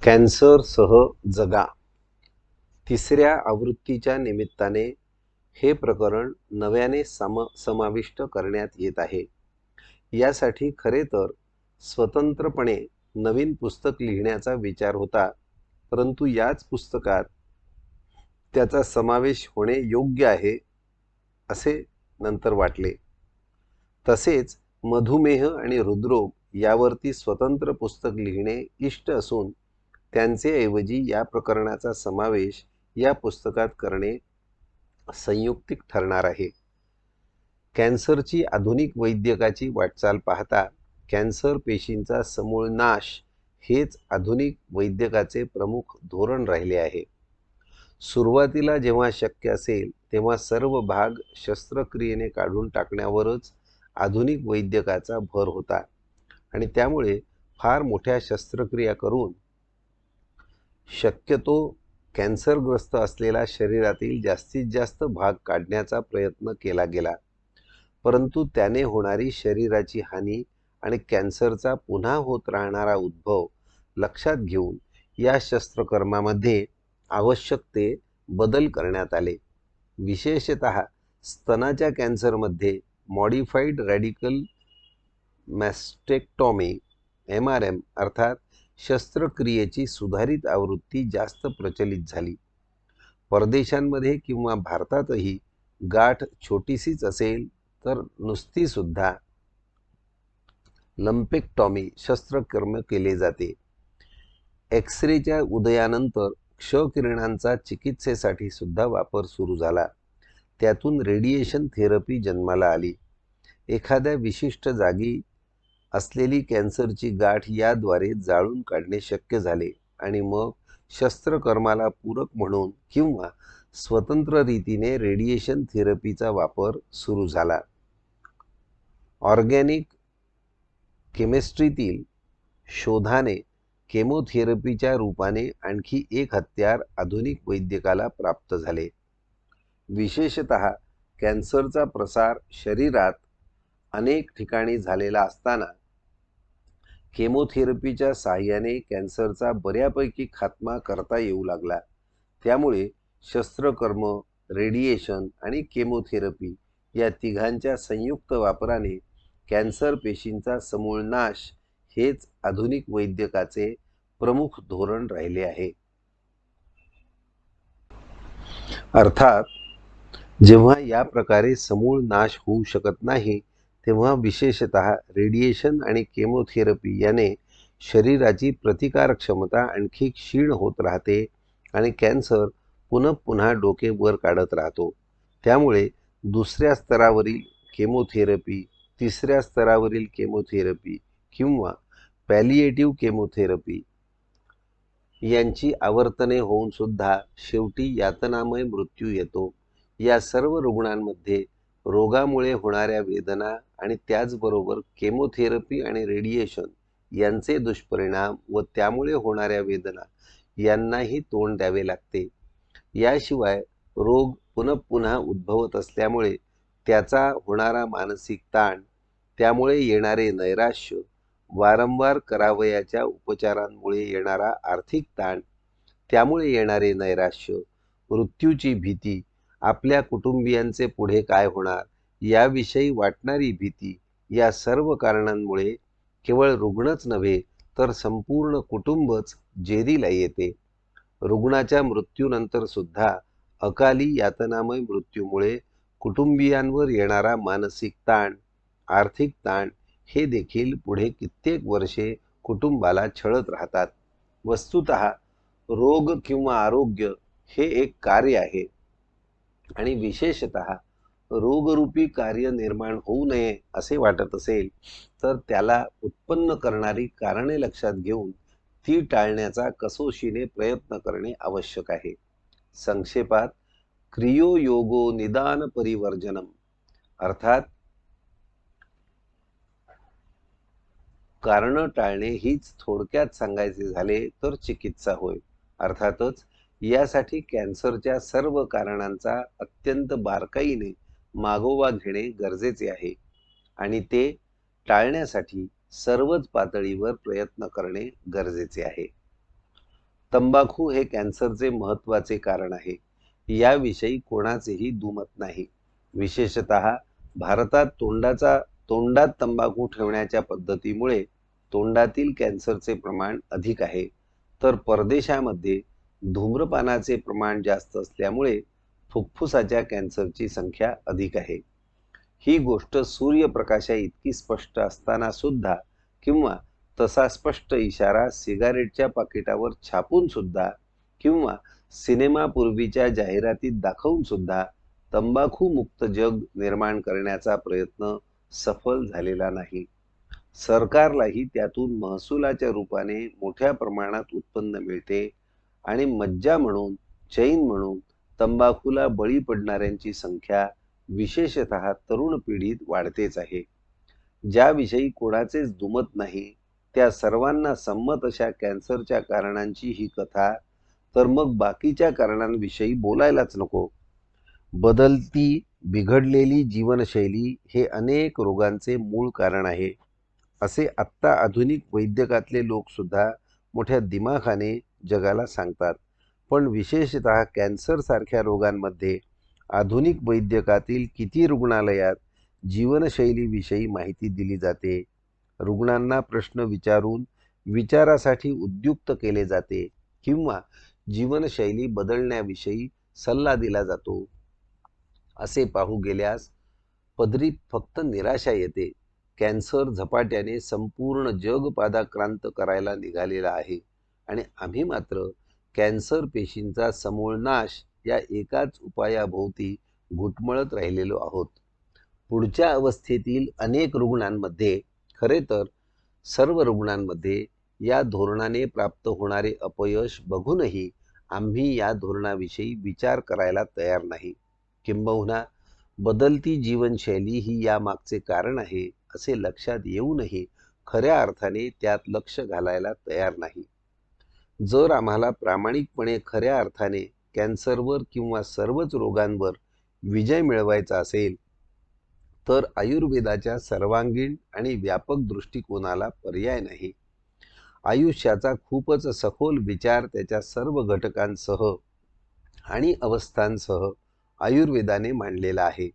कॅन्सरसह जगा. तिसऱ्या आवृत्तीच्या निमित्ताने हे प्रकरण नव्याने समाविष्ट करण्यात येत आहे. यासाठी खरे तर स्वतंत्रपणे नवीन पुस्तक लिहिण्याचा विचार होता, परंतु याच पुस्तकात त्याचा समावेश होणे योग्य आहे असे नंतर वाटले. तसेच मधुमेह आणि हृदरोग यावरती स्वतंत्र पुस्तक लिहिणे इष्ट असून त्यांचे ऐवजी या प्रकरणाचा समावेश या पुस्तकात करणे संयुक्तिक ठरणार आहे. कॅन्सरची आधुनिक वैद्यकाची वाटचाल पाहता कॅन्सर पेशींचा समूळ नाश हेच आधुनिक वैद्यकाचे प्रमुख धोरण राहिले आहे. सुरुवातीला जेव्हा शक्य असेल तेव्हा सर्व भाग शस्त्रक्रियेने काढून टाकण्यावरच आधुनिक वैद्यकाचा भर होता आणि त्यामुळे फार मोठ्या शस्त्रक्रिया करून शक्यतो कॅन्सरग्रस्त असलेला शरीरातील जास्तीत जास्त भाग काढण्याचा प्रयत्न केला गेला. परंतु त्याने होणारी शरीराची हानी आणि कॅन्सरचा पुन्हा होत राहणारा उद्भव लक्षात घेऊन या शस्त्रकर्मामध्ये आवश्यक ते बदल करण्यात आले. विशेषतः स्तनाच्या कॅन्सरमध्ये मॉडिफाईड रॅडिकल मॅस्टेक्टॉमी MRM अर्थात शस्त्रक्रियेची सुधारित आवृत्ती जास्त प्रचलित झाली. परदेशांमध्ये किंवा भारतातही गाठ छोटीशीच असेल तर नुसती सुद्धा लंपेक्टॉमी शस्त्रकर्म केले जाते. एक्सरेच्या उदयानंतर क्षकिरणांचा चिकित्सेसाठी सुद्धा वापर सुरू झाला. त्यातून रेडिएशन थेरपी जन्माला आली. एखाद्या विशिष्ट जागी असलेली कॅन्सरची गाठ याद्वारे जाळून काढणे शक्य झाले आणि मग शस्त्रकर्माला पूरक म्हणून किंवा स्वतंत्र रीतीने रेडिएशन थेरपीचा वापर सुरू झाला. ऑर्गॅनिक केमिस्ट्रीतील शोधाने केमोथेरपीच्या रूपाने आणखी एक हत्यार आधुनिक वैद्यकाला प्राप्त झाले. विशेषतः कॅन्सरचा प्रसार शरीरात अनेक ठिकाणी झालेला असताना केमोथेरपीच्या साहाय्याने कॅन्सरचा बऱ्यापैकी खात्मा करता येऊ लागला. त्यामुळे शस्त्रकर्म, रेडिएशन आणि केमोथेरपी या तिघांच्या संयुक्त वापराने कॅन्सर पेशींचा समूळ नाश हेच आधुनिक वैद्यकाचे प्रमुख धोरण राहिले आहे. अर्थात जेव्हा या प्रकारे समूळ नाश होऊ शकत नाही तेव्हा विशेषतः रेडिएशन आणि केमोथेरपी याने शरीराची प्रतिकारक क्षमता आणखी क्षीण होत राहते आणि कॅन्सर पुन्हा डोके वर काढत राहतो. त्यामुळे दुसऱ्या स्तरावरील केमोथेरपी, तिसऱ्या स्तरावरील केमोथेरपी किंवा पॅलिएटिव्ह केमोथेरपी यांची आवर्तने होऊन सुद्धा शेवटी यातनामय मृत्यू येतो. या सर्व रुग्णांमध्ये रोगामुळे होणाऱ्या वेदना आणि त्याचबरोबर केमोथेरपी आणि रेडिएशन यांचे दुष्परिणाम व त्यामुळे होणाऱ्या वेदना यांनाही तोंड द्यावे लागते. याशिवाय रोग पुन्हा उद्भवत असल्यामुळे त्याचा होणारा मानसिक ताण, त्यामुळे येणारे नैराश्य, वारंवार करावयाच्या उपचारांमुळे येणारा आर्थिक ताण, त्यामुळे येणारे नैराश्य, मृत्यूची भीती, आपल्या कुटुंबियांचे पुढे काय होणार याविषयी वाटणारी भीती या सर्व कारणांमुळे केवळ रुग्णच नव्हे तर संपूर्ण कुटुंबच जेरीला येते. रुग्णाच्या मृत्यूनंतर सुद्धा अकाली यातनामय मृत्यूमुळे कुटुंबियांवर येणारा मानसिक ताण, आर्थिक ताण हे देखील पुढे कित्येक वर्षे कुटुंबाला छळत राहतात. वस्तुतः रोग किंवा आरोग्य हे एक कार्य आहे आणि विशेषतः रोगरूपी कार्य निर्माण होऊ नये असे वाटत असेल तर त्याला उत्पन्न करणारी कारणे लक्षात घेऊन ती टाळण्याचा कसोशीने प्रयत्न करणे आवश्यक आहे. संक्षेपात क्रियोयोगो निदान परिवर्जनम अर्थात कारण टाळणे हीच थोडक्यात सांगायचे झाले तर चिकित्सा होय. अर्थातच यासाठी कॅन्सरच्या सर्व कारणांचा अत्यंत बारकाईने मागोवा घेणे गरजेचे आहे आणि ते टाळण्यासाठी सर्वच पातळीवर प्रयत्न करणे गरजेचे आहे. तंबाखू हे कॅन्सरचे महत्त्वाचे कारण आहे, याविषयी कोणाचेही दुमत नाही. विशेषतः भारतात तोंडात तंबाखू ठेवण्याच्या पद्धतीमुळे तोंडातील कॅन्सरचे प्रमाण अधिक आहे, तर परदेशामध्ये धूम्रपानाचे प्रमाण जास्त असल्यामुळे फुफ्फुसाच्या कॅन्सरची संख्या अधिक आहे. ही गोष्ट सूर्यप्रकाशा इतकी स्पष्ट असताना सुद्धा किंवा तसा स्पष्ट इशारा सिगारेटच्या पाकिटावर छापून सुद्धा किंवा सिनेमापूर्वीच्या जाहिरातीत दाखवून सुद्धा तंबाखू मुक्त जग निर्माण करण्याचा प्रयत्न सफल झालेला नाही. सरकारलाही त्यातून महसुलाच्या रूपाने मोठ्या प्रमाणात उत्पन्न मिळते आणि मज्जा म्हणून, चैन म्हणून तंबाखूला बळी पडणाऱ्यांची संख्या विशेषतः तरुण पिढीत वाढतेच आहे. ज्याविषयी कोणाचेच दुमत नाही, त्या सर्वांना संमत अशा कॅन्सरच्या कारणांची ही कथा, तर मग बाकीच्या कारणांविषयी बोलायलाच नको. बदलती, बिघडलेली जीवनशैली हे अनेक रोगांचे मूळ कारण आहे, असे आत्ता आधुनिक वैद्यकातले लोक सुद्धा मोठ्या दिमाखाने जगाला सांगतात. पण विशेषतः कॅन्सर सारख्या रोगांमध्ये आधुनिक वैद्यकातील किती रुग्णालयात जीवनशैलीविषयी माहिती दिली जाते, रुग्णांना प्रश्न विचारून विचारासाठी उद्युक्त केले जाते किंवा जीवनशैली बदलण्याविषयी सल्ला दिला जातो. असे पाहू गेल्यास पदरी फक्त निराशा येते. कॅन्सर झपाट्याने संपूर्ण जग पादाक्रांत करायला निघालेला आहे आणि आम्ही मात्र कॅन्सर पेशींचा समूळ नाश या एकाच उपायाभोवती घुटमळत राहिलेलो आहोत. पुढच्या अवस्थेतील अनेक रुग्णांमध्ये, खरे तर सर्व रुग्णांमध्ये, या धोरणाने प्राप्त होणारे अपयश बघूनही आम्ही या धोरणाविषयी विचार करायला तयार नाही. किंबहुना बदलती जीवनशैली ही यामागचे कारण आहे असे लक्षात येऊनही खऱ्या अर्थाने त्यात लक्ष घालायला तयार नाही. जर आम्हाला प्रामाणिकपणे खऱ्या अर्थाने कॅन्सरवर किंवा सर्वच रोगांवर विजय मिळवायचा असेल, तर आयुर्वेदाच्या सर्वांगीण आणि व्यापक दृष्टिकोनाला पर्याय नाही. आयुष्याचा खूपच सखोल विचार त्याच्या सर्व घटकांसह आणि अवस्थांसह आयुर्वेदाने मांडलेला आहे.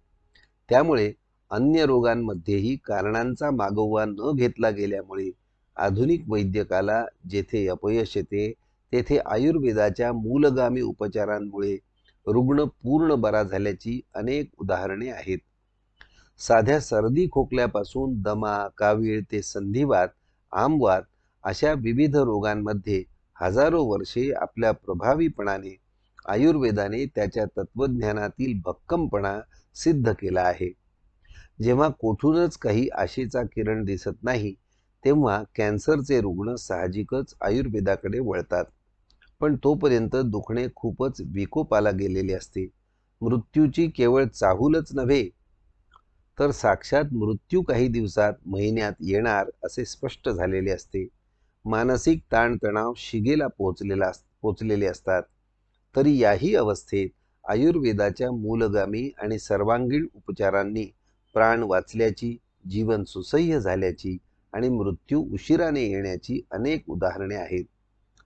त्यामुळे अन्य रोगांमध्येही कारणांचा मागोवा न घेतला गेल्यामुळे आधुनिक वैद्यकाला जेथे अपयश येते, तेथे आयुर्वेदाच्या मूलगामी उपचारांमुळे रुग्ण पूर्ण बरा झाल्याची अनेक उदाहरणे आहेत. साध्या सर्दी खोकल्यापासून दमा, कावीळ ते संधिवात, आमवात अशा विविध रोगांमध्ये हजारो वर्षे आपल्या प्रभावीपणाने आयुर्वेदाने त्याच्या तत्वज्ञानातील भक्कमपणा सिद्ध केला आहे. जेव्हा कोठूनच काही आशेचा किरण दिसत नाही, तेव्हा कॅन्सरचे रुग्ण साहजिकच आयुर्वेदाकडे वळतात. पण तोपर्यंत दुखणे खूपच विकोपाला गेलेले असते. मृत्यूची केवळ चाहूलच नव्हे, तर साक्षात मृत्यू काही दिवसात, महिन्यात येणार असे स्पष्ट झालेले असते. मानसिक ताणतणाव शिगेला पोचलेले असतात. तरी याही अवस्थेत आयुर्वेदाच्या मूलगामी आणि सर्वांगीण उपचारांनी प्राण वाचल्याची, जीवन सुसह्य झाल्याची आणि मृत्यू उशिराने येण्याची अनेक उदाहरणे आहेत.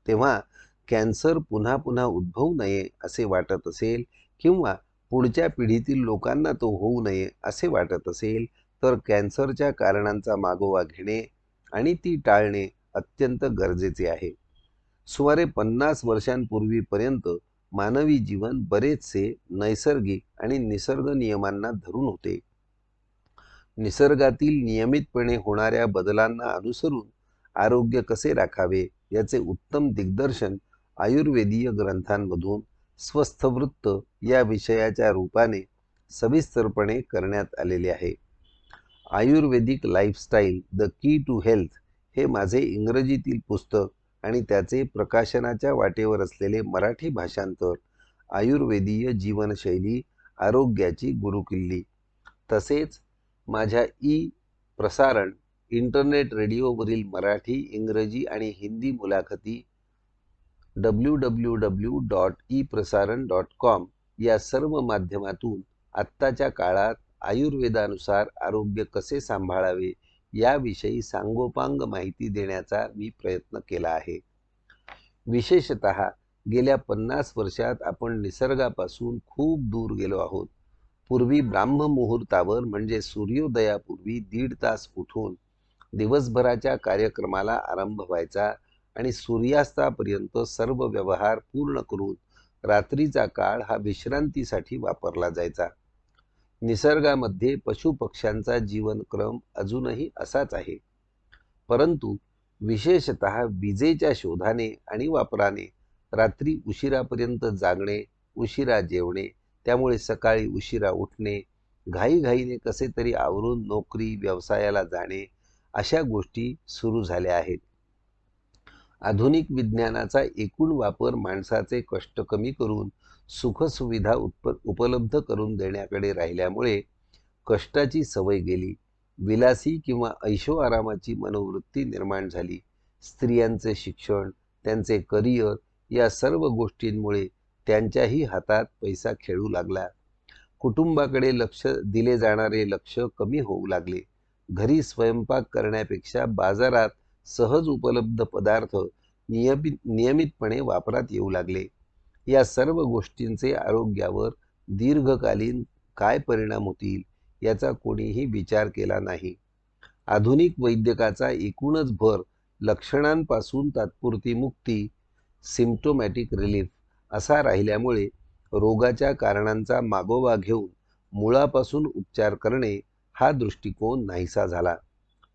तेव्हा कॅन्सर पुन्हा पुन्हा उद्भवू नये असे वाटत असेल किंवा पुढच्या पिढीतील लोकांना तो होऊ नये असे वाटत असेल, तर कॅन्सरच्या कारणांचा मागोवा घेणे आणि ती टाळणे अत्यंत गरजेचे आहे. सुमारे 50 वर्षांपूर्वीपर्यंत मानवी जीवन बरेचसे नैसर्गिक आणि निसर्ग नियमांना धरून होते. निसर्गातील नियमितपणे होणाऱ्या बदलांना अनुसरून आरोग्य कसे राखावे याचे उत्तम दिग्दर्शन आयुर्वेदीय ग्रंथांमधून स्वस्थवृत्त या विषयाच्या रूपाने सविस्तरपणे करण्यात आलेले आहे. Ayurvedic lifestyle the key to health हे माझे इंग्रजीतील पुस्तक आणि त्याचे प्रकाशनाच्या वाटेवर असलेले मराठी भाषांतर आयुर्वेदीय जीवनशैली आरोग्याची गुरुकिल्ली, तसेच माझ्या प्रसारण इंटरनेट रेडिओवरील मराठी, इंग्रजी आणि हिंदी मुलाखती www.eprasaran.com या सर्व माध्यमातून आत्ताच्या काळात आयुर्वेदानुसार आरोग्य कसे सांभाळावे याविषयी सांगोपांग माहिती देण्याचा मी प्रयत्न केला आहे. विशेषतः गेल्या 50 वर्षात आपण निसर्गापासून खूप दूर गेलो आहोत. पूर्वी ब्राह्ममुहूर्तावर म्हणजे सूर्योदयापूर्वी 1.5 तास उठून दिवसभराच्या कार्यक्रमाला आरंभ व्हायचा आणि सूर्यास्तापर्यंत सर्व व्यवहार पूर्ण करून रात्रीचा काळ हा विश्रांतीसाठी वापरला जायचा. निसर्गामध्ये पशुपक्ष्यांचा जीवनक्रम अजूनही असाच आहे. परंतु विशेषतः विजेच्या शोधाने आणि वापराने रात्री उशिरापर्यंत जागणे, उशिरा जेवणे, त्यामुळे सकाळी उशिरा उठणे, घाईघाईने कसे तरी आवरून नोकरी व्यवसायाला जाणे, अशा गोष्टी सुरू झाल्या आहेत. आधुनिक विज्ञानाचा एकूण वापर माणसाचे कष्ट कमी करून सुखसुविधा उपलब्ध करून देण्याकडे राहिल्यामुळे कष्टाची सवय गेली. विलासी किंवा ऐशोआरामाची मनोवृत्ती निर्माण झाली. स्त्रियांचे शिक्षण, त्यांचे करिअर या सर्व गोष्टींमुळे त्यांच्याही हातात पैसा खेळू लागला. कुटुंबाकडे लक्ष दिले जाणारे लक्ष कमी होऊ लागले. घरी स्वयंपाक करण्यापेक्षा बाजारात सहज उपलब्ध पदार्थ नियमितपणे वापरात येऊ लागले. या सर्व गोष्टींचे आरोग्यावर दीर्घकालीन काय परिणाम होतील याचा कोणीही विचार केला नाही. आधुनिक वैद्यकाचा एकूणच भर लक्षणांपासून तात्पुरती मुक्ती, सिम्प्टोमॅटिक रिलीफ असा राहिल्यामुळे रोगाच्या कारणांचा मागोवा घेऊन मुळापासून उपचार करणे हा दृष्टिकोन नाहीसा झाला.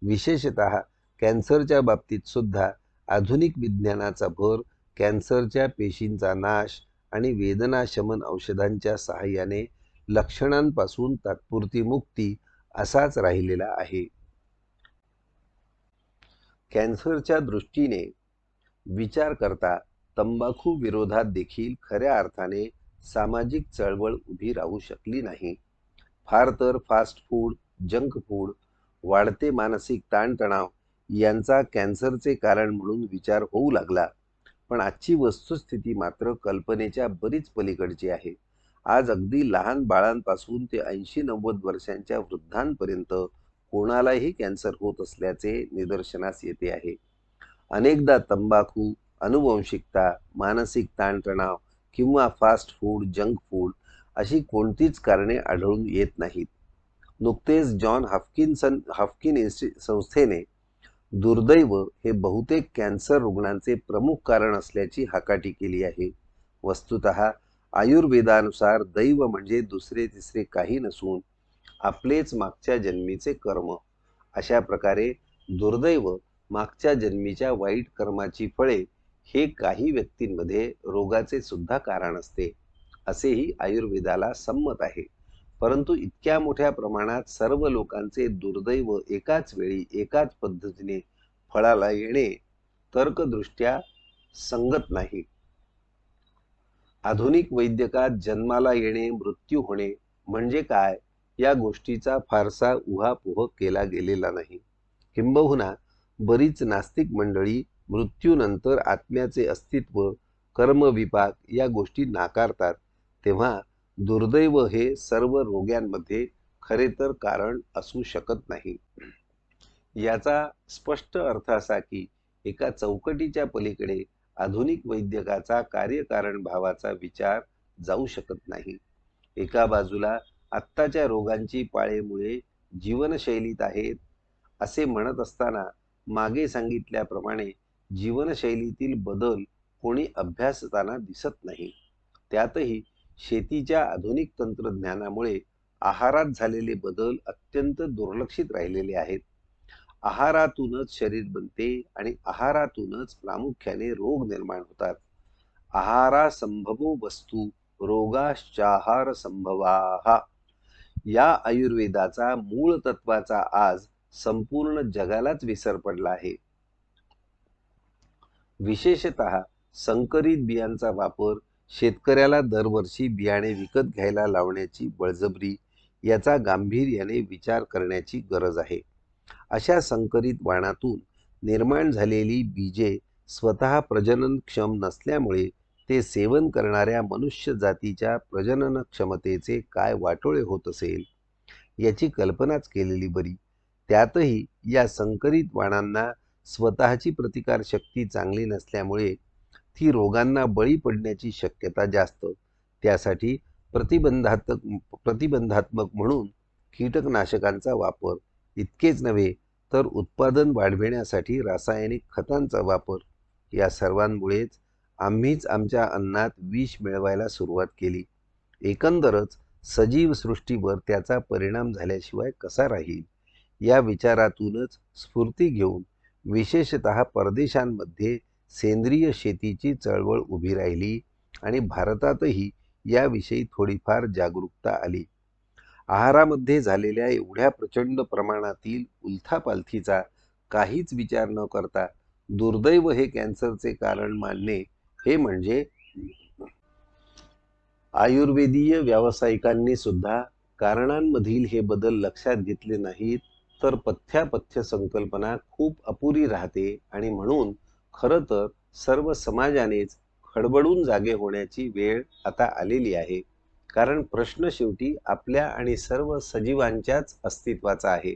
विशेषतः कॅन्सरच्या बाबतीत सुद्धा आधुनिक विज्ञानाचा भर कॅन्सरच्या पेशींचा नाश आणि वेदनाशमन औषधांच्या सहाय्याने लक्षणांपासून तात्पुरती मुक्ती असाच राहिलेला आहे. कॅन्सरच्या दृष्टीने विचार करता तंबाखू विरोधात देखील खऱ्या अर्थाने सामाजिक चळवळ उभी राहू शकली नाही. फार तर फास्ट फूड, जंक फूड, वाढते मानसिक ताणतणाव यांचा कॅन्सरचे कारण म्हणून विचार होऊ लागला. पण आजची वस्तुस्थिती मात्र कल्पनेच्या बरीच पलीकडची आहे. आज अगदी लहान बाळांपासून ते 80-90 वर्षांच्या वृद्धांपर्यंत कोणालाही कॅन्सर होत असल्याचे निदर्शनास येते आहे. अनेकदा तंबाखू, अनुवंशिकता, मानसिक ताणतणाव किंवा फास्ट फूड, जंक फूड अशी कोणतीच कारणे आढळून येत नाहीत. नुकतेच जॉन हॉपकिन संस्थेने दुर्दैव हे बहुतेक कॅन्सर रुग्णांचे प्रमुख कारण असल्याची हाकाटी केली आहे. वस्तुतः आयुर्वेदानुसार दैव म्हणजे दुसरे तिसरे काही नसून आपलेच मागच्या जन्मीचे कर्म. अशा प्रकारे दुर्दैव मागच्या जन्मीच्या वाईट कर्माची फळे हे काही व्यक्तींमध्ये रोगाचे सुद्धा कारण असते, असेही आयुर्वेदाला संमत आहे. परंतु इतक्या मोठ्या प्रमाणात सर्व लोकांचे दुर्दैव एकाच वेळी एकाच पद्धतीने फळाला येणे तर्कदृष्ट्या संगत नाही. आधुनिक वैद्यकात जन्माला येणे, मृत्यू होणे म्हणजे काय या गोष्टीचा फारसा उहापोह केला गेलेला नाही. किंबहुना बरीच नास्तिक मंडळी मृत्यूनंतर आत्म्याचे अस्तित्व, कर्मविपाक या गोष्टी नाकारतात. तेव्हा दुर्दैव हे सर्व रोगांमध्ये खरे तर कारण असू शकत नाही. याचा स्पष्ट अर्थ असा की एका चौकटीच्या पलीकडे आधुनिक वैद्यकाचा कार्यकारण भावाचा विचार जाऊ शकत नाही. एका बाजूला आत्ताच्या रोगांची पाळेमुळे जीवनशैलीत आहेत असे म्हणत असताना मागे सांगितल्याप्रमाणे जीवनशैलीतील बदल कोणी अभ्यासताना दिसत नाही. त्यातही शेतीच्या आधुनिक तंत्रज्ञानामुळे आहारात झालेले बदल अत्यंत दुर्लक्षित राहिलेले आहेत. आहारातूनच शरीर बनते आणि आहारातूनच प्रामुख्याने रोग निर्माण होतात. आहारासंभवो वस्तू रोगाश्चाहार संभवाः या आयुर्वेदाचा मूळ तत्वाचा आज संपूर्ण जगालाच विसर पडला आहे. विशेषतः संकरित बियांचा वापर, शेतकऱ्याला दरवर्षी बियाणे विकत घ्यायला लावण्याची बळजबरी याचा गांभीर्याने विचार करण्याची गरज आहे. अशा संकरित वाणातून निर्माण झालेली बीजे स्वतः प्रजननक्षम नसल्यामुळे ते सेवन करणाऱ्या मनुष्य जातीच्या प्रजनन क्षमतेचे काय वाटोळे होत असेल याची कल्पनाच केलेली बरी. त्यातही या संकरित वाणांना स्वतःची प्रतिकारशक्ती चांगली नसल्यामुळे ती रोगांना बळी पडण्याची शक्यता जास्त. त्यासाठी प्रतिबंधात्मक म्हणून कीटकनाशकांचा वापर, इतकेच नव्हे तर उत्पादन वाढविण्यासाठी रासायनिक खतांचा वापर, या सर्वांमुळेच आम्हीच आमच्या अन्नात विष मिळवायला सुरुवात केली. एकंदरच सजीव सृष्टीवर त्याचा परिणाम झाल्याशिवाय कसा राहील, या विचारातूनच स्फूर्ती घेऊन विशेषतः परदेशांमध्ये सेंद्रिय शेतीची चळवळ उभी राहिली आणि भारतातही याविषयी थोडीफार जागरूकता आली. आहारामध्ये झालेल्या एवढ्या प्रचंड प्रमाणातील उलथापालथीचा काहीच विचार न करता दुर्दैव हे कॅन्सरचे कारण मानणे, हे म्हणजे आयुर्वेदीय व्यावसायिकांनी सुद्धा कारणांमधील हे बदल लक्षात घेतले नाहीत तर पथ्यापथ्य संकल्पना खूप अपुरी राहते आणि म्हणून खरं तर सर्व समाजानेच खडबडून जागे होण्याची वेळ आता आलेली आहे. कारण प्रश्न शेवटी आपल्या आणि सर्व सजीवांच्याच अस्तित्वाचा आहे.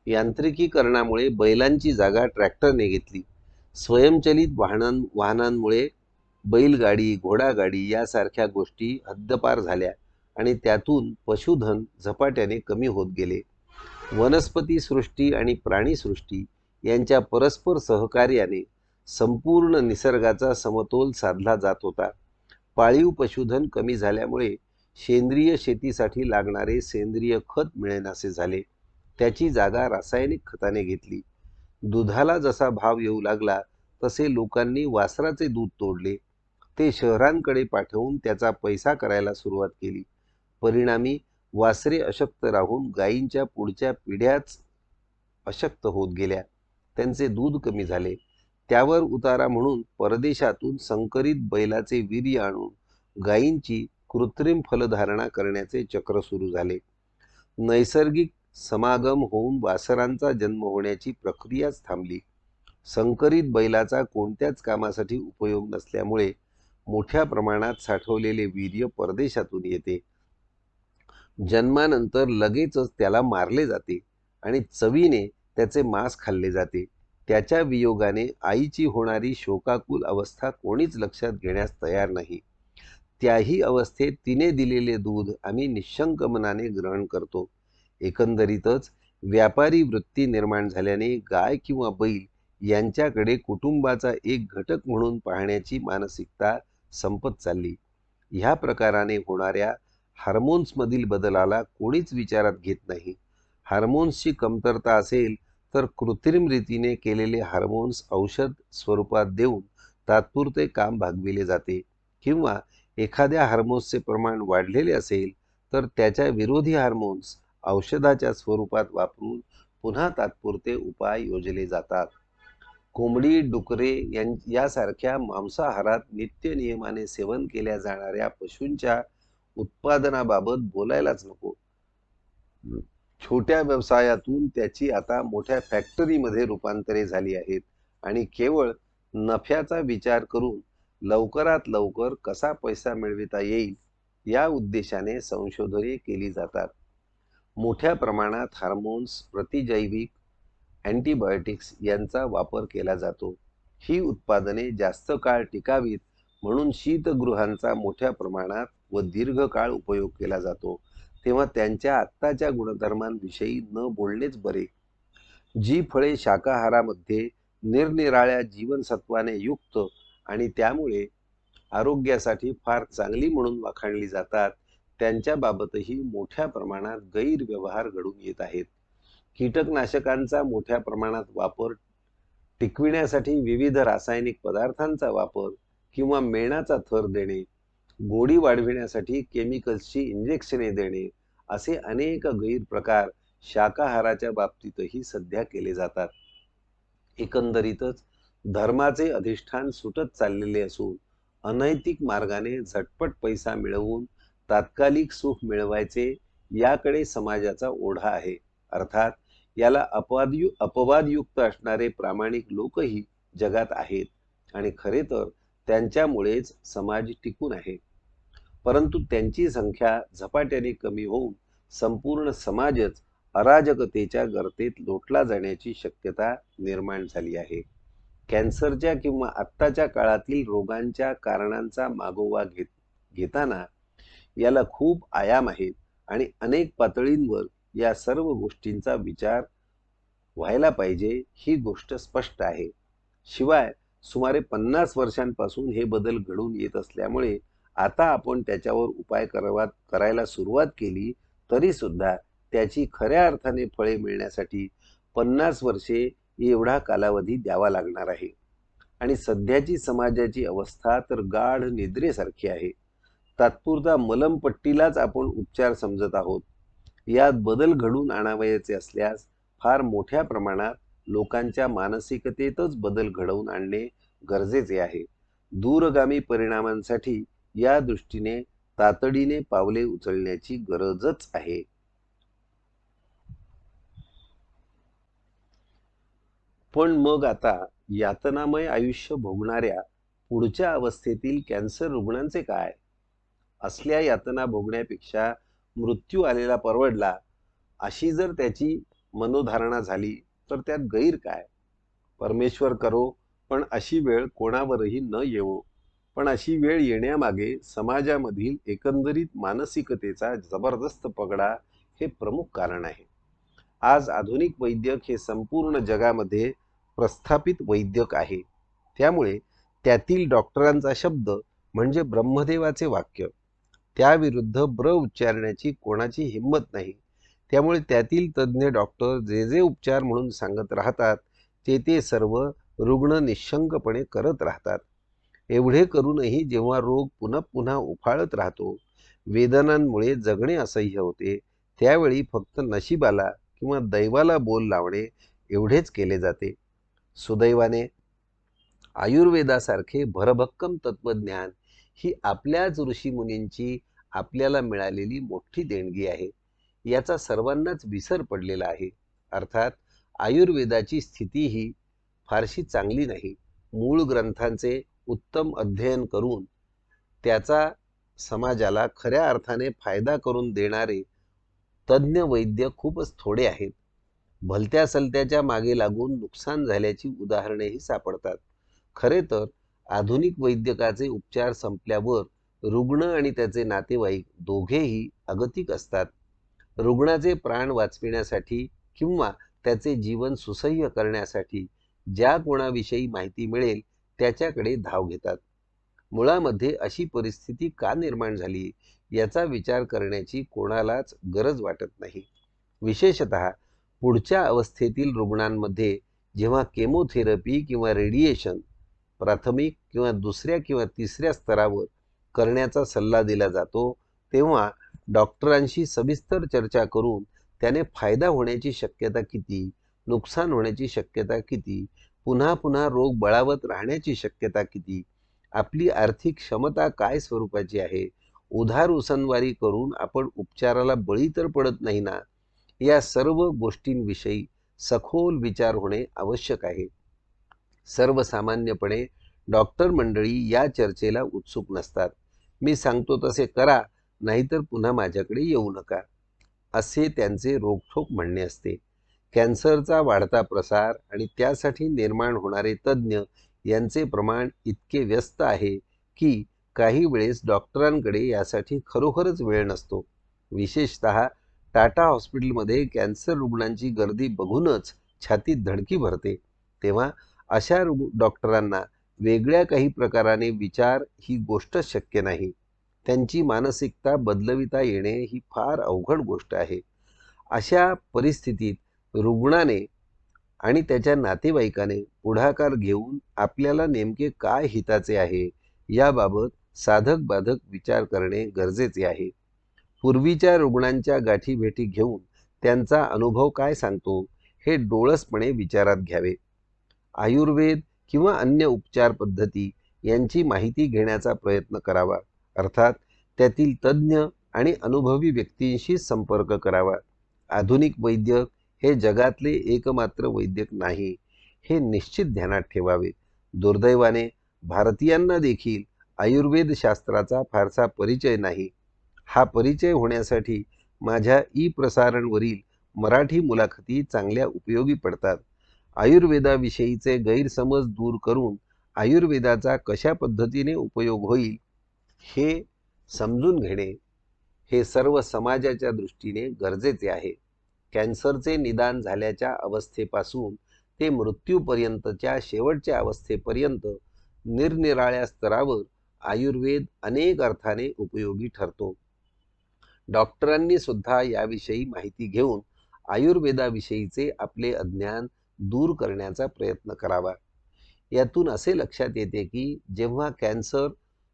यांत्रिकीकरणामुळे बैलांची जागा ट्रॅक्टरने घेतली. स्वयंचलित वाहनांमुळे बैलगाडी, घोडागाडी यांसारख्या गोष्टी हद्दपार झाल्या आणि त्यातून पशुधन झपाट्याने कमी होत गेले. वनस्पती सृष्टी आणि प्राणीसृष्टी यांच्या परस्पर सहकार्याने संपूर्ण निसर्गाचा समतोल साधला जात होता. पाळीव पशुधन कमी झाल्यामुळे सेंद्रिय शेतीसाठी लागणारे सेंद्रिय खत मिळेनासे झाले. त्याची जागा रासायनिक खताने घेतली. दुधाला जसा भाव येऊ लागला तसे लोकांनी वासराचे दूध तोडले. ते शहरांकडे पाठवून त्याचा पैसा करायला सुरुवात केली. परिणामी वासरे अशक्त राहून गायींच्या पुढच्या पिढ्याच अशक्त होत गेल्या. त्यांचे दूध कमी झाले. त्यावर उतारा म्हणून परदेशातून संकरित बैलाचे वीर्य आणून गायींची कृत्रिम फलधारणा करण्याचे चक्र सुरू झाले. नैसर्गिक समागम होऊन वासरांचा जन्म होण्याची प्रक्रियाच थांबली. संकरित बैलाचा कोणत्याच कामासाठी उपयोग नसल्यामुळे मोठ्या प्रमाणात साठवलेले वीर्य परदेशातून येते. जन्मानंतर लगेचच त्याला मारले जाते आणि चवीने त्याचे मांस खाल्ले जाते. त्याच्या वियोगाने आईची होणारी शोकाकुल अवस्था कोणीच लक्षात घेण्यास तयार नाही. त्याही अवस्थेत तिने दिलेले दूध आम्ही निशंक मनाने ग्रहण करतो. एकंदरीतच व्यापारी वृत्ती निर्माण झाल्याने गाय किंवा बैल यांच्याकडे कुटुंबाचा एक घटक म्हणून पाहण्याची मानसिकता संपत चालली. ह्या प्रकाराने होणाऱ्या हार्मोन्समधील बदलाला कोणीच विचारात घेत नाही. हार्मोन्सची कमतरता असेल तर कृत्रिम रीतीने केलेले हार्मोन्स औषध स्वरूपात देऊन तात्पुरते काम भागविले जाते, किंवा एखाद्या हार्मोन्सचे प्रमाण वाढलेले असेल तर त्याच्या विरोधी हार्मोन्स औषधाच्या स्वरूपात वापरून पुन्हा तात्पुरते उपाय योजले जातात. कोंबडी, डुकरे यासारख्या मांसाहारात नित्य नियमाने सेवन केल्या जाणाऱ्या पशूंच्या उत्पादनाबाबत बोलायलाच नको. छोट्या व्यवसायातून त्याची आता मोठ्या फॅक्टरीमध्ये रूपांतरे झाली आहेत आणि केवळ नफ्याचा विचार करून लवकरात लवकर कसा पैसा मिळविता येईल या उद्देशाने संशोधने केली जातात. मोठ्या प्रमाणात हार्मोन्स, प्रतिजैविक, अँटीबायोटिक्स यांचा वापर केला जातो. ही उत्पादने जास्त काळ टिकावीत म्हणून शीतगृहांचा मोठ्या प्रमाणात व दीर्घकाळ उपयोग केला जातो. तेव्हा त्यांच्या आत्ताच्या गुणधर्मांविषयी न बोलणेच बरे. जी फळे शाकाहारामध्ये निरनिराळ्या जीवनसत्वाने युक्त आणि त्यामुळे आरोग्यासाठी फार चांगली म्हणून वाखाणली जातात, त्यांच्याबाबतही मोठ्या प्रमाणात गैरव्यवहार घडून येत आहेत. कीटकनाशकांचा मोठ्या प्रमाणात वापर, टिकविण्यासाठी विविध रासायनिक पदार्थांचा वापर किंवा मेणाचा थर देणे, गोडी वाढविण्यासाठी केमिकल्सची इंजेक्शने देणे, असे अनेक गैरप्रकार शाकाहाराच्या बाबतीतही सध्या केले जातात. एकंदरीतच धर्माचे अधिष्ठान सुटत चाललेले असून अनैतिक मार्गाने झटपट पैसा मिळवून तात्कालिक सुख मिळवायचे याकडे समाजाचा ओढा आहे. अर्थात याला अपवादयुक्त असणारे प्रामाणिक लोकही जगात आहेत आणि खरे तर त्यांच्यामुळेच समाज टिकून आहे. परंतु त्यांची संख्या झपाट्याने कमी होऊन संपूर्ण समाजच अराजकतेच्या गर्तेत लोटला जाण्याची शक्यता निर्माण झाली आहे. कॅन्सरच्या किंवा आत्ताच्या काळातील रोगांच्या कारणांचा मागोवा घेताना याला खूप आयाम आहेत आणि अनेक पातळींवर या सर्व गोष्टींचा विचार व्हायला पाहिजे ही गोष्ट स्पष्ट आहे. शिवाय सुमारे 50 वर्षांपासून हे बदल घडून येत असल्यामुळे आता आपण त्याच्यावर उपाय करायला सुरुवात केली तरी सुद्धा त्याची खऱ्या अर्थाने फळे मिळण्यासाठी 50 वर्षे एवढा कालावधी द्यावा लागणार आहे. आणि सध्याची समाजाची अवस्था तर गाढ निद्रेसारखी आहे. तात्पुरता मलमपट्टीलाच आपण उपचार समजत आहोत. यात बदल घडून आणावयाचे असल्यास फार मोठ्या प्रमाणात लोकांच्या मानसिकतेतच बदल घडवून आणणे गरजेचे आहे. दूरगामी परिणामांसाठी या दृष्टीने तातडीने पावले उचलण्याची गरजच आहे. पण मग आता यातनामय आयुष्य भोगणाऱ्या पुढच्या अवस्थेतील कॅन्सर रुग्णांचे काय? असल्या यातना भोगण्यापेक्षा मृत्यू आलेला परवडला अशी जर त्याची मनोधारणा झाली तर त्यात गैर काय? परमेश्वर करो पण अशी वेळ कोणावरही न येवो. पण अशी वेळ येण्यामागे समाजामधील एकंदरीत मानसिकतेचा जबरदस्त पगडा हे प्रमुख कारण आहे. आज आधुनिक वैद्यक हे संपूर्ण जगामध्ये प्रस्थापित वैद्यक आहे. त्यामुळे त्यातील डॉक्टरांचा शब्द म्हणजे ब्रह्मदेवाचे वाक्य. त्याविरुद्ध ब्र उच्चारण्याची कोणाची हिंमत नाही. त्यामुळे त्यातील तज्ज्ञ डॉक्टर जे जे उपचार म्हणून सांगत राहतात ते सर्व रुग्ण निशंकपणे करत राहतात. एवढे करूनही जेव्हा रोग पुन्हा पुन्हा उफाळत राहतो, वेदनांमुळे जगणे असह्य होते, त्यावेळी फक्त नशिबाला किंवा दैवाला बोल लावणे एवढेच केले जाते. सुदैवाने आयुर्वेदासारखे भरभक्कम तत्वज्ञान ही आपल्याच ऋषीमुनींची आपल्याला मिळालेली मोठी देणगी आहे. याचा सर्वांनाच विसर पडलेला आहे. अर्थात आयुर्वेदाची स्थिती ही फारशी चांगली नाही. मूळ ग्रंथांचे उत्तम अध्ययन करून त्याचा समाजाला खऱ्या अर्थाने फायदा करून देणारे तज्ज्ञ वैद्य खूपच थोडे आहेत. भलत्या सलत्याच्या मागे लागून नुकसान झाल्याची उदाहरणेही सापडतात. खरे तर आधुनिक वैद्यकाचे उपचार संपल्यावर रुग्ण आणि त्याचे नातेवाईक दोघेही अगतिक असतात. रुग्णाचे प्राण वाचविण्यासाठी किंवा त्याचे जीवन सुसह्य करण्यासाठी ज्या कोणाविषयी माहिती मिळेल त्याच्याकडे धाव घेतात. मुळामध्ये अशी परिस्थिती का निर्माण झाली याचा विचार करण्याची कोणालाच गरज वाटत नाही. विशेषतः पुढच्या अवस्थेतील रुग्णांमध्ये जेव्हा केमोथेरपी किंवा रेडिएशन प्राथमिक किंवा दुसऱ्या किंवा तिसऱ्या स्तरावर करण्याचा सल्ला दिला जातो, तेव्हा डॉक्टरांशी सविस्तर चर्चा करून त्याने फायदा होण्याची शक्यता किती, नुकसान होण्याची शक्यता किती, पुन्हा पुन्हा रोग बळावत राहण्याची शक्यता किती, आपली आर्थिक क्षमता काय स्वरूपाची आहे, उधार उसनवारी करून आपण उपचाराला बळी तर पडत नाही ना, या सर्व गोष्टींविषयी सखोल विचार होणे आवश्यक आहे. सर्वसामान्यपणे डॉक्टर मंडळी या चर्चेला उत्सुक नसतात. मी सांगतो तसे करा, नाहीतर पुन्हा माझ्याकडे येऊ नका, असे त्यांचे रोखठोक म्हणणे असते. कॅन्सरचा वाढता प्रसार आणि त्यासाठी निर्माण होणारे तज्ज्ञ यांचे प्रमाण इतके व्यस्त आहे की काही वेळेस डॉक्टरांकडे यासाठी खरोखरच वेळ नसतो. विशेषतः टाटा हॉस्पिटलमध्ये कॅन्सर रुग्णांची गर्दी बघूनच छातीत धडकी भरते. तेव्हा अशा डॉक्टरांना वेगळ्या काही प्रकाराने विचार ही गोष्टच शक्य नाही. त्यांची मानसिकता बदलविता येणे ही फार अवघड गोष्ट आहे. अशा परिस्थितीत रुग्णाने आणि त्याच्या नातेवाईकाने पुढाकार घेऊन आपल्याला नेमके काय हिताचे आहे याबाबत साधक बाधक विचार करणे गरजेचे आहे. पूर्वीच्या रुग्णांच्या गाठीभेटी घेऊन त्यांचा अनुभव काय सांगतो हे डोळसपणे विचारात घ्यावे. आयुर्वेद किंवा अन्य उपचार पद्धती यांची माहिती घेण्याचा प्रयत्न करावा. अर्थात त्यातील तज्ज्ञ आणि अनुभवी व्यक्तींशी संपर्क करावा. आधुनिक वैद्यक हे जगातले एकमात्र वैद्यक नाही, हे निश्चित ध्यानात ठेवावे. दुर्दैवाने भारतीयांना देखील आयुर्वेद शास्त्राचा फारसा परिचय नाही. हा परिचय होण्यासाठी माझ्या ई प्रसारणवरील मराठी मुलाखती चांगल्या उपयोगी पडतात. आयुर्वेदाविषयीचे गैरसमज दूर करून आयुर्वेदाचा कशा पद्धतीने उपयोग होईल हे समजून घेणे हे सर्व समाजाच्या दृष्टीने गरजेचे आहे. कॅन्सरचे निदान झाल्याच्या अवस्थेपासून ते मृत्यूपर्यंतच्या शेवटच्या अवस्थेपर्यंत निरनिराळ्या स्तरावर आयुर्वेद अनेक अर्थाने उपयोगी ठरतो. डॉक्टरांनी सुद्धा याविषयी माहिती घेऊन आयुर्वेदाविषयीचे आपले अज्ञान दूर करण्याचा प्रयत्न करावा. यातून असे लक्षात येते की जेव्हा कॅन्सर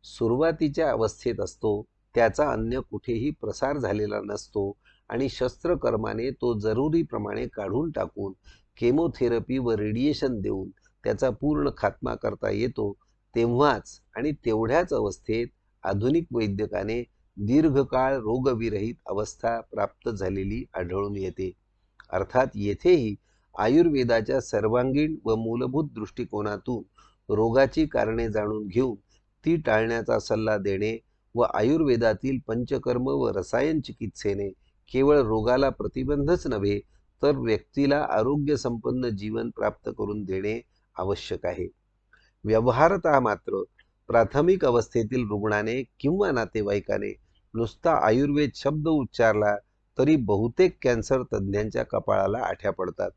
सुरुवातीच्या अवस्थेत असतो त्याचा अन्य कुठेही प्रसार झालेला नसतो आणि शस्त्रकर्माने तो जरुरीप्रमाणे काढून टाकून केमोथेरपी व रेडिएशन देऊन त्याचा पूर्ण खात्मा करता येतो, तेव्हाच आणि तेवढ्याच अवस्थेत आधुनिक वैद्यकाने दीर्घकाळ रोगविरहित अवस्था प्राप्त झालेली आढळून येते. अर्थात येथेही आयुर्वेदाच्या सर्वांगीण व मूलभूत दृष्टिकोनातून रोगाची कारणे जाणून घेऊन ती टाळण्याचा सल्ला देणे व आयुर्वेदातील पंचकर्म व रसायन चिकित्सेने केवळ रोगाला प्रतिबंधच नव्हे तर व्यक्तीला आरोग्य संपन्न जीवन प्राप्त करून देणे आवश्यक आहे. व्यवहारतः मात्र प्राथमिक अवस्थेतील रुग्णाने किंवा नातेवाईकाने नुसता आयुर्वेद शब्द उच्चारला तरी बहुतेक कॅन्सर तज्ज्ञांच्या कपाळाला आठ्या पडतात.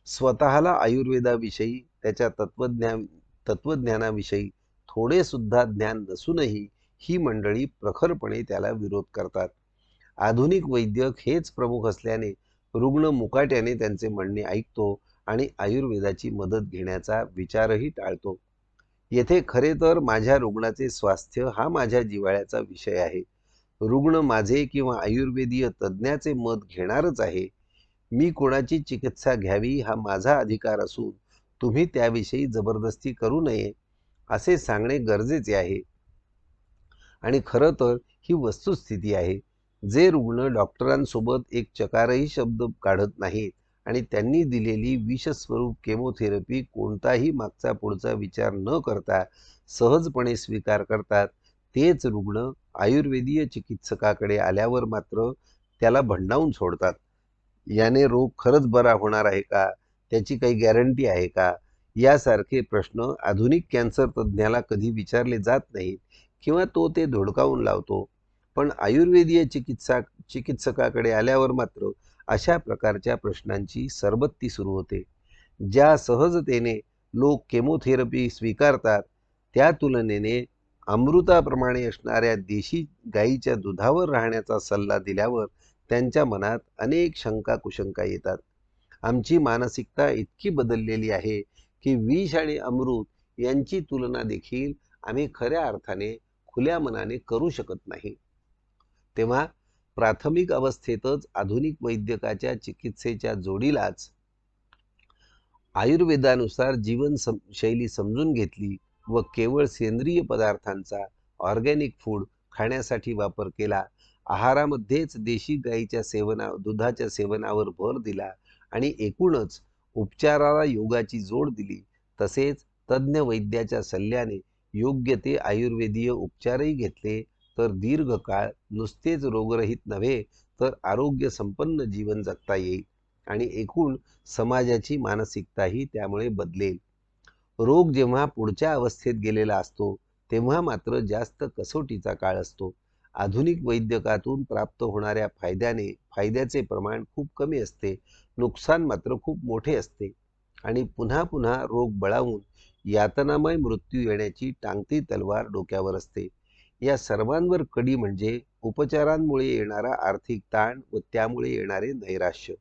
स्वतःला आयुर्वेदाविषयी त्याच्या तत्वज्ञानाविषयी थोडे सुद्धा ज्ञान नसूनही ही मंडळी प्रखरपणे त्याला विरोध करतात. आधुनिक वैद्यक हेच प्रमुख असल्याने रुग्ण मुकाट्याने त्यांचे म्हणणे ऐकतो आणि आयुर्वेदाची मदत घेण्याचा विचारही टाळतो. येथे खरे तर माझ्या रुग्णाचे स्वास्थ्य हा माझ्या जिव्हाळ्याचा विषय आहे. रुग्ण माझे किंवा आयुर्वेदीय तज्ज्ञाचे मत घेणारच आहे. मी कोणाची चिकित्सा घ्यावी हा माझा अधिकार असून तुम्ही त्याविषयी जबरदस्ती करू नये असे सांगणे गरजेचे आहे. आणि खरं तर ही वस्तुस्थिती आहे. जे रुग्ण डॉक्टरांसोबत एक चकारही शब्द काढत नाहीत आणि त्यांनी दिलेली विषस्वरूप केमोथेरपी कोणताही मागचा पुढचा विचार न करता सहजपणे स्वीकार करतात, तेच रुग्ण आयुर्वेदीय चिकित्सकाकडे आल्यावर मात्र त्याला भंडावून सोडतात. याने रोग खरंच बरा होणार आहे का, त्याची काही गॅरंटी आहे का, यासारखे प्रश्न आधुनिक कॅन्सर तज्ज्ञाला कधी विचारले जात नाहीत किंवा तो ते धुडकावून लावतो. पण आयुर्वेदीय चिकित्सकाकडे आल्यावर मात्र अशा प्रकारच्या प्रश्नांची सरबत्ती सुरू होते. ज्या सहजतेने लोक केमोथेरपी स्वीकारतात त्या तुलनेने अमृताप्रमाणे असणाऱ्या देशी गाईच्या दुधावर राहण्याचा सल्ला दिल्यावर त्यांच्या मनात अनेक शंका कुशंका येतात. आमची मानसिकता इतकी बदललेली आहे की विष आणि अमृत यांची तुलना देखील आम्ही खऱ्या अर्थाने खुल्या मनाने करू शकत नाही. तेव्हा प्राथमिक अवस्थेतच आधुनिक वैद्यकाच्या चिकित्सेच्या जोडीलाच आयुर्वेदानुसार जीवनशैली समजून घेतली व केवळ सेंद्रिय पदार्थांचा ऑर्गॅनिक फूड खाण्यासाठी वापर केला, आहारामध्येच देशी गाईच्या दुधाच्या सेवनावर भर दिला आणि एकूणच उपचाराला योगाची जोड दिली, तसेच तज्ज्ञ वैद्याच्या सल्ल्याने योग्य ते आयुर्वेदीय उपचारही घेतले तर दीर्घकाळ नुसतेच रोगरहित नव्हे तर आरोग्य संपन्न जीवन जगता येईल आणि एकूण समाजाची मानसिकताही त्यामुळे बदलेल. रोग जेव्हा पुढच्या अवस्थेत गेलेला असतो तेव्हा मात्र जास्त कसोटीचा काळ असतो. आधुनिक वैद्यकातून प्राप्त होणाऱ्या फायद्याचे प्रमाण खूप कमी असते, नुकसान मात्र खूप मोठे असते आणि पुन्हा पुन्हा रोग बळावून यातनामय मृत्यू येण्याची टांगती तलवार डोक्यावर असते. या सर्वांवर कडी म्हणजे उपचारांमुळे येणारा आर्थिक ताण व त्यामुळे येणारे नैराश्य.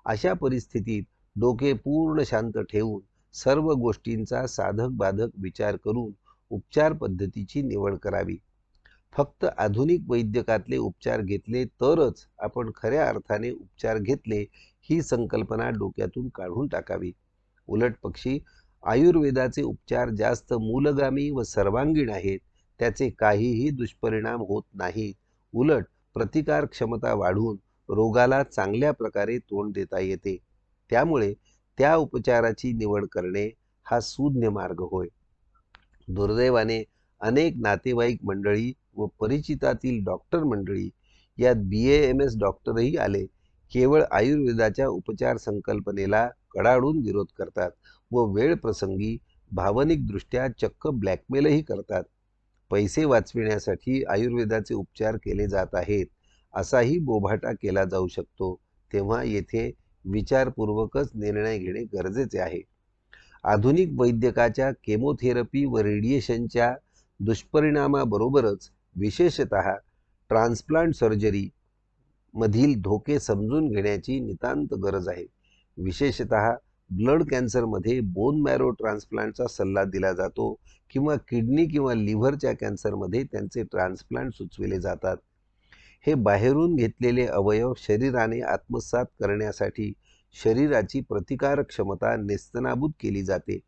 अशा परिस्थितीत डोके पूर्ण शांत ठेवून सर्व गोष्टींचा साधक बाधक विचार करून उपचार पद्धतीची निवड करावी. फक्त आधुनिक वैद्यकातले उपचार घेतले तरच आपण खऱ्या अर्थाने उपचार घेतले ही संकल्पना डोक्यातून काढून टाकावी. उलट पक्षी आयुर्वेदाचे उपचार जास्त मूलगामी व सर्वांगीण आहेत. त्याचे काहीही दुष्परिणाम होत नाहीत. उलट प्रतिकार क्षमता वाढून रोगाला चांगल्या प्रकारे तोंड देता येते. त्यामुळे त्या उपचाराची निवड करणे हा सूज्ञ मार्ग होय. दुर्दैवाने अनेक नातेवाईक मंडळी व परिचितातील डॉक्टर मंडळी यात BAMS डॉक्टरही आले केवळ आयुर्वेदाच्या उपचार संकल्पनेला कडाडून विरोध करतात व वेळ प्रसंगी भावनिकदृष्ट्या चक्क ब्लॅकमेलही करतात. पैसे वाचविण्यासाठी आयुर्वेदाचे उपचार केले जात आहेत असाही बोभाटा केला जाऊ शकतो. तेव्हा येथे विचारपूर्वकच निर्णय घेणे गरजेचे आहे. आधुनिक वैद्यकाच्या केमोथेरपी व रेडिएशनच्या दुष्परिणामाबरोबरच विशेषतः ट्रान्सप्लांट सर्जरी मधील धोके समजून घेण्याची नितांत गरज आहे. विशेषतः ब्लड कॅन्सरमध्ये बोन मॅरो ट्रान्सप्लांटचा सल्ला दिला जातो किंवा किडनी किंवा लिव्हरच्या कॅन्सरमध्ये त्यांचे ट्रान्सप्लांट सुचविले जातात. हे बाहेरून घेतलेले अवयव शरीराने आत्मसात करण्यासाठी शरीराची प्रतिकारक क्षमता नेस्तनाबूत केली जाते.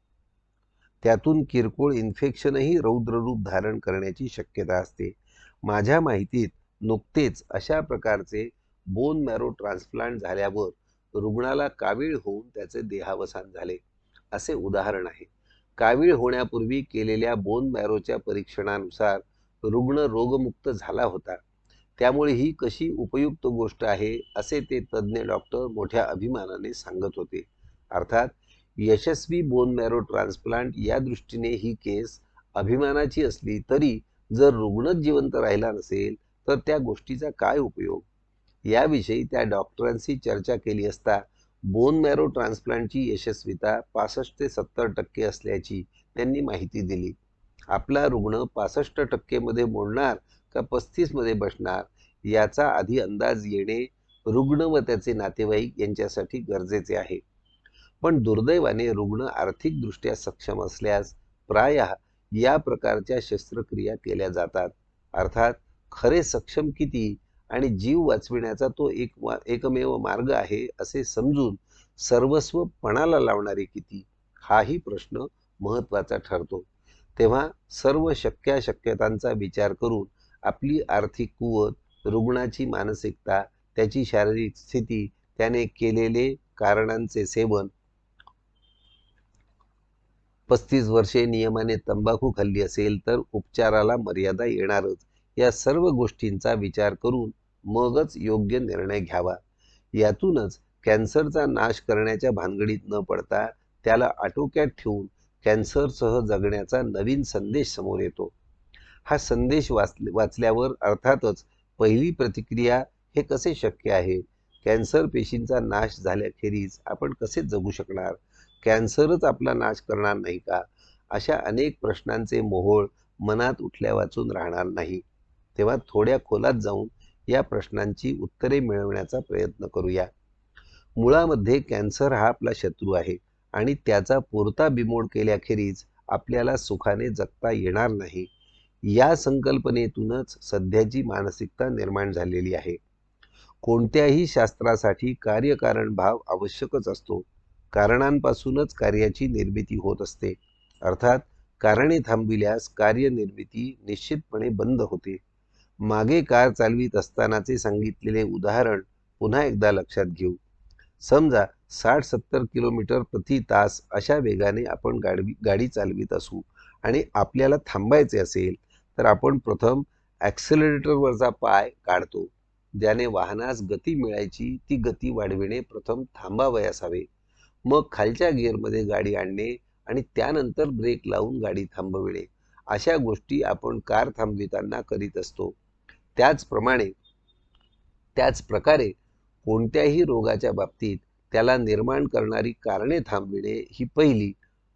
त्यातून किरकोळ इन्फेक्शनही रौद्ररूप धारण करण्याची शक्यता असते. माझ्या माहितीत नुकतेच अशा प्रकारचे बोन मॅरो ट्रान्सप्लांट झाल्यावर रुग्णाला कावीळ होऊन त्याचे देहावसान झाले असे उदाहरण आहे. कावीळ होण्यापूर्वी केलेल्या बोन मॅरोच्या परीक्षणानुसार रुग्ण रोगमुक्त झाला होता. त्यामुळे ही कशी उपयुक्त गोष्ट आहे असे ते तज्ज्ञ डॉक्टर मोठ्या अभिमानाने सांगत होते. अर्थात यशस्वी बोन मॅरो ट्रान्सप्लांट या दृष्टीने ही केस अभिमानाची असली तरी जर रुग्णच जिवंत राहिला नसेल तर त्या गोष्टीचा काय उपयोग. याविषयी त्या डॉक्टरांशी चर्चा केली असता बोन मॅरो ट्रान्सप्लांटची यशस्वीता 65 ते 70% असल्याची त्यांनी माहिती दिली. आपला रुग्ण 65% मध्ये मोडणार का 35 मध्ये बसणार याचा आधी अंदाज येणे रुग्ण व त्याचे नातेवाईक यांच्यासाठी गरजेचे आहे. पण दुर्दैवाने रुग्ण आर्थिकदृष्ट्या सक्षम असल्यास प्रायः या प्रकारच्या शस्त्रक्रिया केल्या जातात. अर्थात खरे सक्षम किती आणि जीव वाचविण्याचा तो एकमेव मार्ग आहे असे समजून सर्वस्व पणाला लावणारे किती हाही प्रश्न महत्त्वाचा ठरतो. तेव्हा सर्व शक्यतांचा विचार करून आपली आर्थिक कुवत, रुग्णाची मानसिकता, त्याची शारीरिक स्थिती, त्याने केलेले कारणांचे सेवन, 35 वर्षे नियमाने तंबाखू खाल्ली असेल तर उपचाराला मर्यादा येणारच. या सर्व गोष्टींचा विचार करून मगच योग्य निर्णय घ्यावा. यातूनच कॅन्सरचा नाश करण्याच्या भानगडीत न पडता त्याला आटोक्यात ठेवून कॅन्सरसह जगण्याचा नवीन संदेश समोर येतो. हा संदेश वाचल्यावर अर्थातच पहिली प्रतिक्रिया हे कसे शक्य आहे, कॅन्सर पेशींचा नाश झाल्याखेरीज आपण कसे जगू शकणार, कॅन्सरच आपला नाश करणार नाही का, अशा अनेक प्रश्नांचे मोहोळ मनात उठल्या वाचून राहणार नाही. तेव्हा थोड्या खोलात जाऊन या प्रश्नांची उत्तरे मिळवण्याचा प्रयत्न करूया. मुळामध्ये कॅन्सर हा आपला शत्रू आहे आणि त्याचा पुरता बिमोड केल्याखेरीज आपल्याला सुखाने जगता येणार नाही. या संकल्पनेतूनच सध्याची मानसिकता निर्माण झालेली आहे. कोणत्याही शास्त्रासाठी कार्यकारण भाव आवश्यकच असतो. कारणांपासूनच कार्याची निर्मिती होत असते. अर्थात कारणे थांबविल्यास कार्यनिर्मिती निश्चितपणे बंद होते. मागे कार चालवित असतानाचे सांगितलेले उदाहरण पुन्हा एकदा लक्षात घेऊ. समजा 60-70 किलोमीटर प्रति तास अशा वेगाने आपण गाडी चालवित असू आणि आपल्याला थांबायचे असेल तर आपण प्रथम ॲक्सेलरेटरवरचा पाय काढतो. ज्याने वाहनास गती मिळायची ती गती वाढविणे प्रथम थांबावयास असावे. मग खालच्या गिअरमध्ये गाडी आणणे आणि त्यानंतर ब्रेक लावून गाडी थांबविणे अशा गोष्टी आपण कार थांबविताना करीत असतो. त्याच प्रकारे कोणत्याही रोगाच्या बाबतीत त्याला निर्माण करणारी कारणे थांबविणे ही पहिली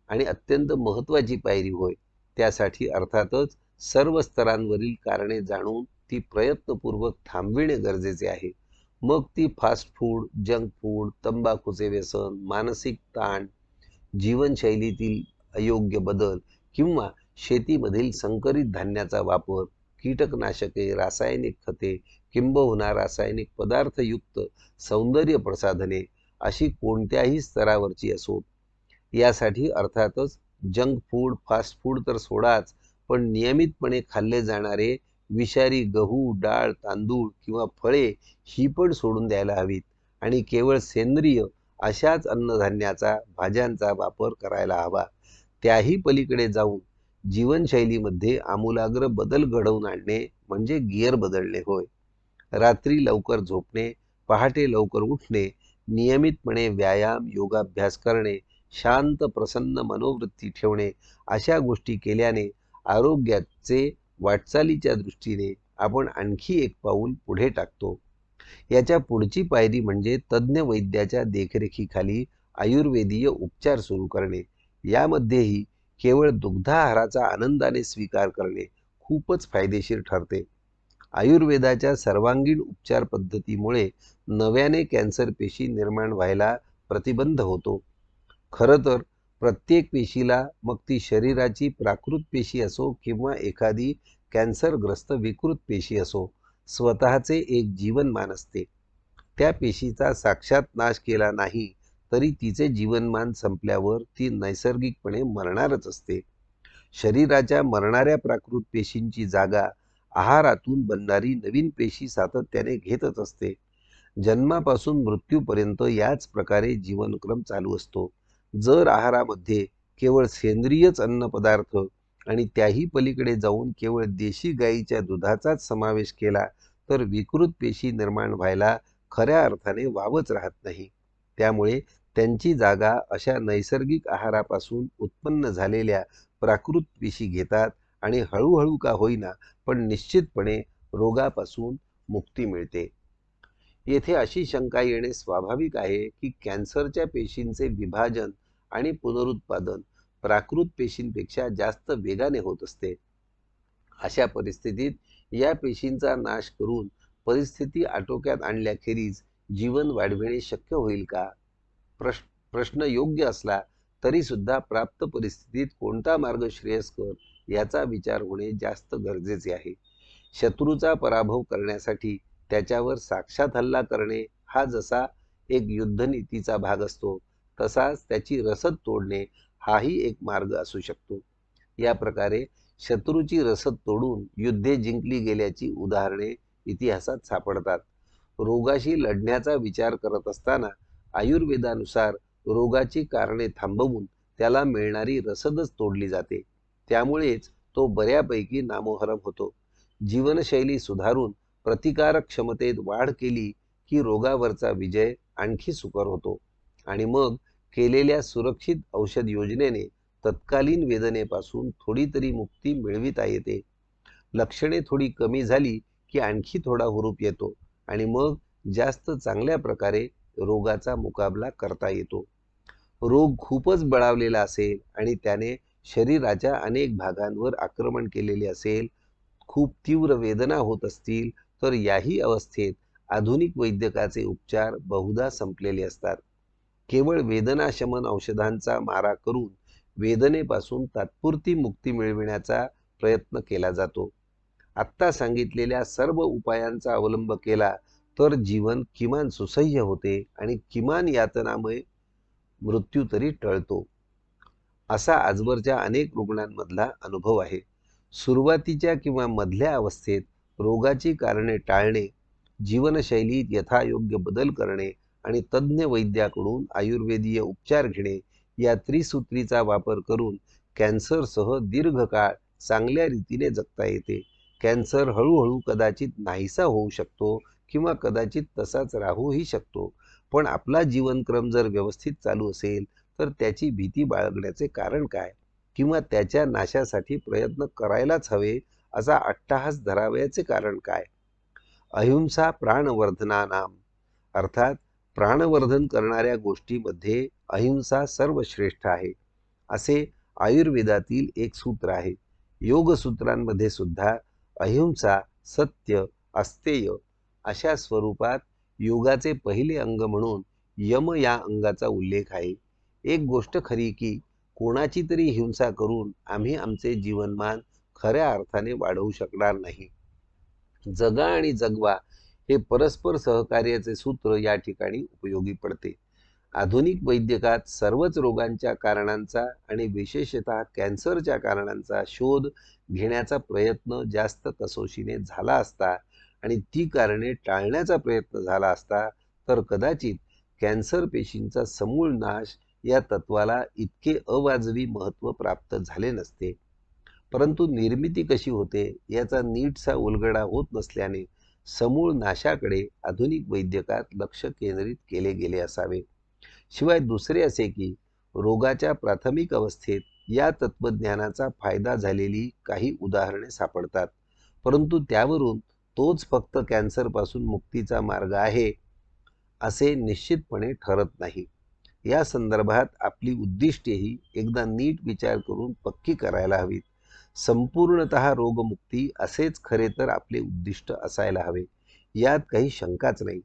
आणि अत्यंत महत्त्वाची पायरी होय. त्यासाठी अर्थातच सर्व स्तरांवरील कारणे जाणून ती प्रयत्नपूर्वक थांबविणे गरजेचे आहे. मग ती फास्ट फूड, जंक फूड, तंबाखूचे व्यसन, मानसिक ताण, जीवनशैलीतील अयोग्य बदल किंवा शेतीमधील संकरित धान्याचा वापर, कीटकनाशके, रासायनिक खते किंबहुना रासायनिक पदार्थयुक्त सौंदर्य प्रसाधने अशी कोणत्याही स्तरावरची असोत. यासाठी अर्थातच जंक फूड, फास्ट फूड तर सोडाच, पण नियमितपणे खाल्ले जाणारे विषारी गहू, डाळ, तांदूळ किंवा फळे ही पण सोडून द्यायला हवीत आणि केवळ सेंद्रिय अशाच अन्नधान्याचा, भाज्यांचा वापर करायला हवा. त्याही पलीकडे जाऊन जीवनशैलीमध्ये आमूलाग्र बदल घडवून आणणे म्हणजे गिअर बदलणे होय. रात्री लवकर झोपणे, पहाटे लवकर उठणे, नियमितपणे व्यायाम, योगाभ्यास करणे, शांत प्रसन्न मनोवृत्ती ठेवणे अशा गोष्टी केल्याने आरोग्याचे वाटचालीच्या दृष्टीने आपण आणखी एक पाऊल पुढे टाकतो. याच्या पुढची पायरी म्हणजे तज्ज्ञ वैद्याच्या देखरेखीखाली आयुर्वेदीय उपचार सुरू करणे. यामध्येही केवळ दुग्धाहाराचा आनंदाने स्वीकार करणे खूपच फायदेशीर ठरते. आयुर्वेदाच्या सर्वांगीण उपचार पद्धतीमुळे नव्याने कॅन्सर पेशी निर्माण व्हायला प्रतिबंध होतो. खरं तर प्रत्येक पेशीला, मग ती शरीराची प्राकृत पेशी असो किंवा एखादी कॅन्सरग्रस्त विकृत पेशी असो, स्वतःचे एक जीवनमान असते. त्या पेशीचा साक्षात नाश केला नाही तरी तिचे जीवनमान संपल्यावर ती नैसर्गिकपणे मरणारच असते. शरीराच्या मरणाऱ्या प्राकृत पेशींची जागा आहारातून बनणारी नवीन पेशी सातत्याने घेतच असते. जन्मापासून मृत्यूपर्यंत याच प्रकारे जीवनक्रम चालू असतो. जर आहारामध्ये केवळ सेंद्रियच अन्नपदार्थ आणि त्याही पलीकडे जाऊन केवळ देशी गाईच्या दुधाचाच समावेश केला तर विकृत पेशी निर्माण व्हायला खऱ्या अर्थाने वावच राहत नाही. त्यामुळे त्यांची जागा अशा नैसर्गिक आहारापासून उत्पन्न झालेल्या प्राकृत पेशी घेतात आणि हळूहळू का होईना पण निश्चितपणे रोगापासून मुक्ती मिळते. येथे अशी शंका येणे स्वाभाविक आहे की कॅन्सरच्या पेशींचे विभाजन आणि पुनरुत्पादन प्राकृत पेशींपेक्षा जास्त वेगाने होत असते. अशा परिस्थितीत या पेशींचा नाश करून परिस्थिती आटोक्यात आणल्याखेरीज जीवन वाढविणे शक्य होईल का? प्रश्न योग्य असला तरी सुद्धा प्राप्त परिस्थितीत कोणता मार्ग श्रेयस्कर याचा विचार होणे जास्त गरजेचे आहे. शत्रूचा पराभव करण्यासाठी त्याच्यावर साक्षात हल्ला करणे हा जसा एक युद्धनीतीचा भाग असतो, तसाच त्याची रसद तोडणे हाही एक मार्ग असू शकतो. या प्रकारे शत्रूची रसद तोडून युद्धे जिंकली गेल्याची उदाहरणे इतिहासात सापडतात. रोगाशी लढण्याचा विचार करत असताना आयुर्वेदानुसार रोगाची कारणे थांबवून त्याला मिळणारी रसदच तोडली जाते. त्यामुळेच तो बऱ्यापैकी नामोहरम होतो. जीवनशैली सुधारून प्रतिकारक क्षमतेत वाढ केली की रोगावरचा विजय आणखी सुकर होतो आणि मग केलेल्या सुरक्षित औषध योजनेने तत्कालीन वेदनेपासून थोडी तरी मुक्ती मिळविता येते. लक्षणे थोडी कमी झाली की आणखी थोडा हुरूप येतो आणि मग जास्त चांगल्या प्रकारे रोगाचा मुकाबला करता येतो. रोग खूपच बळावलेला असेल आणि त्याने शरीराच्या अनेक भागांवर आक्रमण केलेले असेल, खूप तीव्र वेदना होत असतील तर याही अवस्थेत आधुनिक वैद्यकाचे उपचार बहुधा संपलेले असतात. केवळ वेदनाशमन औषधांचा मारा करून वेदनेपासून तात्पुरती मुक्ती मिळविण्याचा प्रयत्न केला जातो. आत्ता सांगितलेल्या सर्व उपायांचा अवलंब केला तर जीवन किमान सुसह्य होते आणि किमान यातनामय मृत्यू तरी टळतो. असा आजवरच्या अनेक रुग्णांमधला अनुभव आहे. सुरुवातीच्या किंवा मधल्या अवस्थेत रोगाची कारणे टाळणे, जीवनशैलीत यथायोग्य बदल करणे आणि तज्ज्ञ वैद्याकडून आयुर्वेदीय उपचार घेणे या त्रिसूत्रीचा वापर करून कॅन्सरसह दीर्घकाळ चांगल्या रीतीने जगता येते. कॅन्सर हळूहळू कदाचित नाहीसा होऊ शकतो किंवा कदाचित तसाच राहूही शकतो, पण आपला जीवनक्रम जर व्यवस्थित चालू असेल तर त्याची भीती बाळगण्याचे कारण काय? किंवा त्याच्या नाशासाठी प्रयत्न करायलाच हवे असा अट्टाहास धरावयाचे कारण काय? अहिंसा प्राणवर्धनानाम, अर्थात प्राणवर्धन करणाऱ्या गोष्टीमध्ये अहिंसा सर्वश्रेष्ठ आहे, असे आयुर्वेदातील एक सूत्र आहे. योगसूत्रांमध्ये सुद्धा अहिंसा, सत्य, अस्तेय अशा स्वरूपात योगाचे पहिले अंग म्हणून यम या अंगाचा उल्लेख आहे. एक गोष्ट खरी की कोणाची तरी हिंसा करून आम्ही आमचे जीवनमान खऱ्या अर्थाने वाढवू शकणार नाही. जगा आणि जगवा हे परस्पर सहकार्याचे सूत्र या ठिकाणी उपयोगी पडते. आधुनिक वैद्यकात सर्वच रोगांच्या कारणांचा आणि विशेषतः कॅन्सरच्या कारणांचा शोध घेण्याचा प्रयत्न जास्त कसोशीने झाला असता आणि ती कारणे टाळण्याचा प्रयत्न झाला असता तर कदाचित कॅन्सर पेशींचा समूळ नाश या तत्वाला इतके अवाजवी महत्त्व प्राप्त झाले नसते. परंतु निर्मिती कशी होते याचा नीटसा उलगडा होत नसल्याने समूळ नाशाकडे आधुनिक वैद्यकात लक्ष केंद्रित केले गेले असावे. शिवाय दुसरे असे की रोगाच्या प्राथमिक अवस्थेत या तत्वज्ञानाचा फायदा झालेली काही उदाहरणे सापडतात, परंतु त्यावरून तोच फक्त कॅन्सरपासून मुक्तीचा मार्ग आहे असे निश्चितपणे ठरत नाही. या संदर्भात आपली उद्दिष्टेही एकदा नीट विचार करून पक्की करायला हवीत. संपूर्णतः रोगमुक्ती असेच खरे तर आपले उद्दिष्ट असायला हवे, यात काही शंकाच नाही.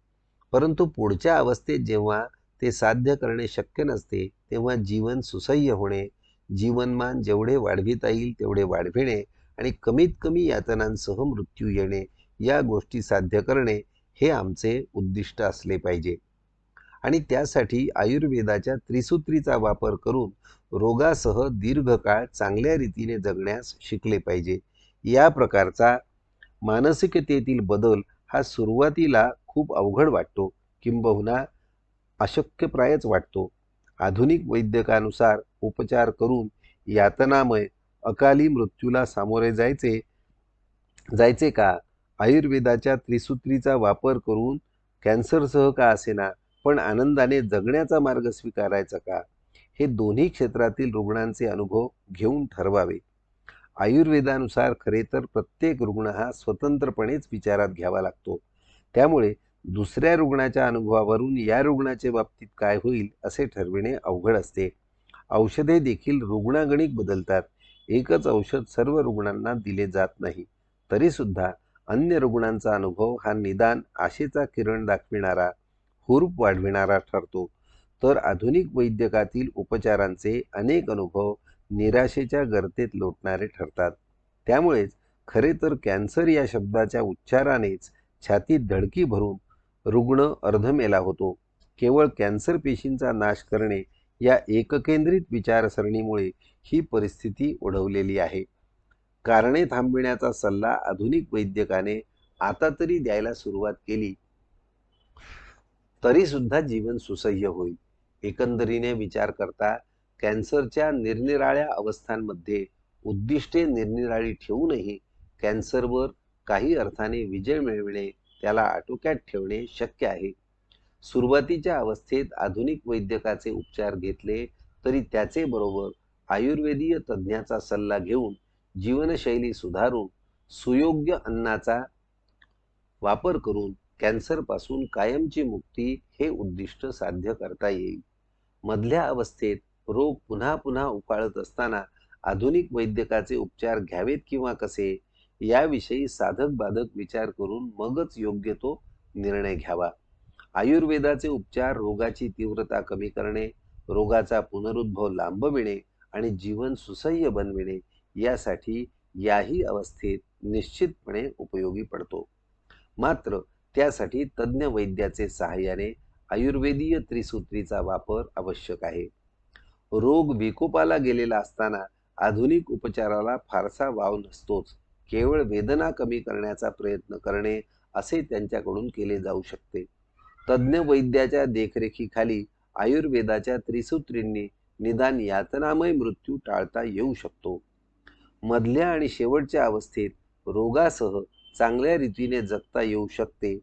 परंतु पुढच्या अवस्थेत जेव्हा ते साध्य करणे शक्य नसते, तेव्हा जीवन सुसह्य होणे, जीवनमान जेवढे वाढविता येईल तेवढे वाढविणे आणि कमीत कमी यातनांसह मृत्यू येणे, या गोष्टी साध्य करणे हे आमचे उद्दिष्ट असले पाहिजे. आणि त्यासाठी आयुर्वेदाच्या त्रिसूत्रीचा वापर करून रोगासह दीर्घकाळ चांगल्या रीतीने जगण्यास शिकले पाहिजे. या प्रकारचा मानसिकतेतील बदल हा सुरुवातीला खूप अवघड वाटतो, किंबहुना अशक्यप्रायच वाटतो. आधुनिक वैद्यकानुसार उपचार करून यातनामय अकाली मृत्यूला सामोरे जायचे का? आयुर्वेदाच्या त्रिसूत्रीचा वापर करून कॅन्सरसह का असेना पण आनंदाने जगण्याचा मार्ग स्वीकारायचा का? हे दोन्ही क्षेत्रातील रुग्णांचे अनुभव घेऊन ठरवावे. आयुर्वेदानुसार खरे तर प्रत्येक रुग्ण हा स्वतंत्रपणेच विचारात घ्यावा लागतो. त्यामुळे दुसऱ्या रुग्णाच्या अनुभवावरून या रुग्णाच्या बाबतीत काय होईल असे ठरविणे अवघड असते. औषधे देखील रुग्णागणिक बदलतात. एकच औषध सर्व रुग्णांना दिले जात नाही. तरीसुद्धा अन्य रुग्णांचा अनुभव हा निदान आशेचा किरण दाखविणारा, हुरूप वाढविणारा ठरतो. तर आधुनिक वैद्यकातील उपचारांचे अनेक अनुभव निराशेच्या गर्तेत लोटणारे ठरतात. त्यामुळेच खरे तर कॅन्सर या शब्दाच्या उच्चारानेच छातीत धडकी भरून रुग्ण अर्धमेला होतो. केवळ कॅन्सर पेशींचा नाश करणे या एककेंद्रित विचारसरणीमुळे ही परिस्थिती ओढवलेली आहे. कारणे थांबविण्याचा सल्ला आधुनिक वैद्यकाने आता तरी द्यायला सुरुवात केली तरी सुद्धा जीवन सुसह्य होईल. एकंदरीने विचार करता कॅन्सरच्या निरनिराळ्या अवस्थांमध्ये उद्दिष्टे निरनिराळी ठेवूनही कॅन्सरवर काही अर्थाने विजय मिळविणे, त्याला आटोक्यात ठेवणे शक्य आहे. सुरुवातीच्या अवस्थेत आधुनिक वैद्यकाचे उपचार घेतले तरी त्याचे बरोबर आयुर्वेदीय तज्ज्ञाचा सल्ला घेऊन जीवनशैली सुधारून सुयोग्य अन्नाचा वापर करून कॅन्सरपासून कायमची मुक्ती हे उद्दिष्ट साध्य करता येईल. मधल्या अवस्थेत रोग पुन्हा पुन्हा उकाळत असताना आधुनिक वैद्यकाचे उपचार घ्यावेत किंवा कसे, याविषयी साधक बाधक विचार करून मगच योग्य तो निर्णय घ्यावा. आयुर्वेदाचे उपचार रोगाची तीव्रता कमी करणे, रोगाचा पुनरुद्भव लांबविणे आणि जीवन सुसह्य बनविणे यासाठी याही अवस्थेत निश्चितपणे उपयोगी पडतो. मात्र त्यासाठी तज्ज्ञ वैद्याचे सहाय्याने आयुर्वेदीय त्रिसूत्रीचा वापर आवश्यक आहे. रोग विकोपाला गेलेला असताना आधुनिक उपचाराला फारसा वाव नसतोच. केवळ वेदना कमी करण्याचा प्रयत्न करणे असे त्यांच्याकडून केले जाऊ शकते. तज्ज्ञ वैद्याच्या देखरेखीखाली आयुर्वेदाच्या त्रिसूत्रींनी निदान यातनामय मृत्यू टाळता येऊ शकतो. मधल्या आणि शेवटच्या अवस्थेत रोगासह चांगल्या रीतीने जगता येऊ शकते,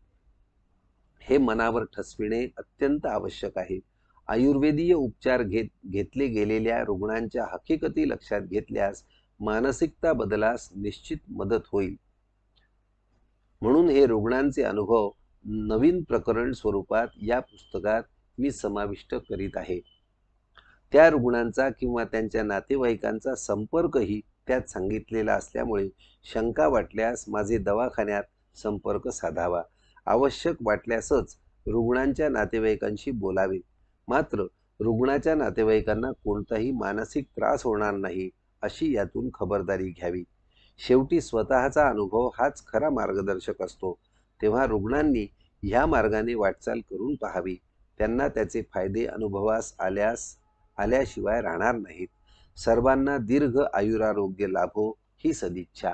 हे मनावर ठसविणे अत्यंत आवश्यक आहे. आयुर्वेदीय उपचार घेतले गेलेल्या रुग्णांच्या हकीकती लक्षात घेतल्यास मानसिकता बदलास निश्चित मदत होईल. म्हणून हे रुग्णांचे अनुभव नवीन प्रकरण स्वरूपात या पुस्तकात मी समाविष्ट करीत आहे. त्या रुग्णांचा किंवा त्यांच्या नातेवाईकांचा संपर्कही त्यात सांगितलेला असल्यामुळे शंका वाटल्यास माझे दवाखान्यात संपर्क साधावा. आवश्यक वाटल्यासच रुग्णांच्या नातेवाईकांशी बोलावे. मात्र रुग्णाच्या नातेवाईकांना कोणताही मानसिक त्रास होणार नाही अशी यातून खबरदारी घ्यावी. शेवटी स्वतःचा अनुभव हाच खरा मार्गदर्शक असतो. तेव्हा रुग्णांनी ह्या मार्गाने वाटचाल करून पाहावी. त्यांना त्याचे फायदे अनुभवास आल्याशिवाय राहणार नाहीत. सर्वांना दीर्घ आयुरारोग्य लाभो ही सदिच्छा.